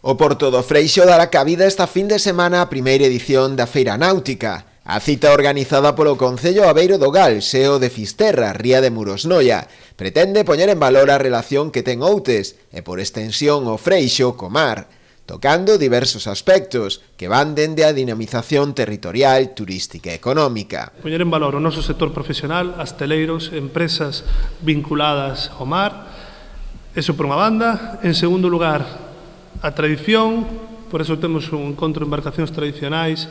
O Porto do Freixo dará cabida esta fin de semana a primeira edición da Feira Náutica. A cita organizada polo Concello Aveiro do Gal, seo de Fisterra, Ría de Murosnoia, pretende poñer en valor a relación que ten Outes e por extensión o Freixo co mar, tocando diversos aspectos que van dende a dinamización territorial, turística e económica. Poñer en valor o noso sector profesional, asteleiros, empresas vinculadas ao mar, eso por unha banda. En segundo lugar, a tradición, por eso temos un encontro de embarcacións tradicionais,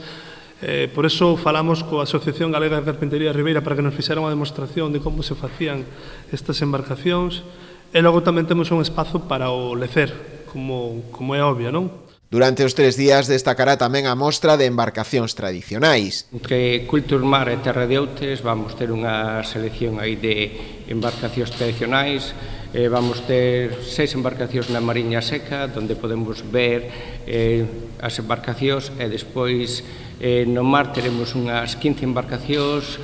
por eso falamos coa Asociación Galega de Carpintería Ribeira para que nos fixeran unha demostración de como se facían estas embarcacións, e logo tamén temos un espazo para o lecer, como é obvio, non? Durante os 3 días destacará tamén a mostra de embarcacións tradicionais. Entre Culturmar e Terra de Outes vamos ter unha selección aí de embarcacións tradicionais. Vamos ter 6 embarcacións na Mariña Seca, onde podemos ver as embarcacións, e despois no mar teremos unhas 15 embarcacións.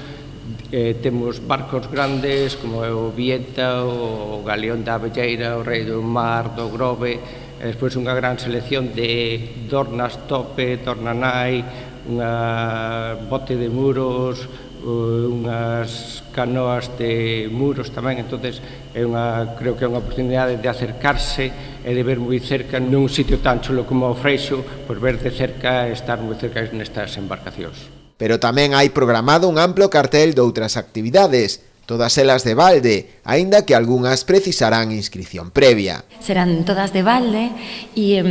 Temos barcos grandes como o Vieta, o Galeón da Abelleira, o Rei do Mar, do Grove, e despois unha gran selección de dornas tope, tornanai, unha bote de muros, unhas canoas de muros tamén. Entonces creo que é unha oportunidade de acercarse e de ver moi cerca nun sitio tan chulo como o Freixo, pois ver de cerca e estar moi cerca nestas embarcacións. Pero tamén hai programado un amplo cartel de outras actividades, todas elas de balde, aínda que algunhas precisarán inscripción previa. Serán todas de balde e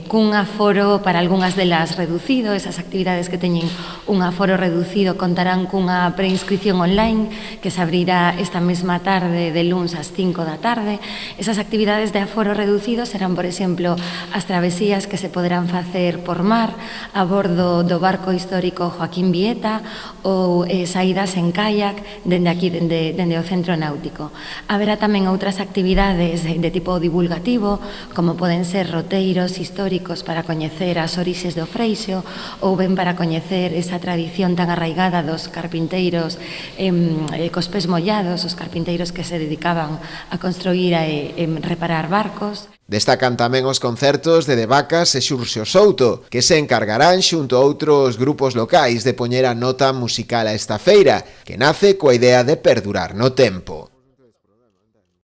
cun aforo para algunhas delas reducido. Esas actividades que teñen un aforo reducido contarán cunha preinscripción online que se abrirá esta mesma tarde de luns ás 5 da tarde. Esas actividades de aforo reducido serán, por exemplo, as travesías que se poderán facer por mar a bordo do barco histórico Joaquín Vieta ou saídas en kayak dende aquí, dende o centro náutico. Haberá tamén outras actividades de tipo divulgativo, como poden ser roteiros históricos para coñecer as orixes do Freixo, ou ben para coñecer esa tradición tan arraigada dos carpinteiros cos pés mollados, os carpinteiros que se dedicaban a construir e reparar barcos. Destacan tamén os concertos de Vacas e Xurxo Souto, que se encargarán xunto a outros grupos locais de poñer a nota musical a esta feira, que nace coa idea de perdurar no tempo.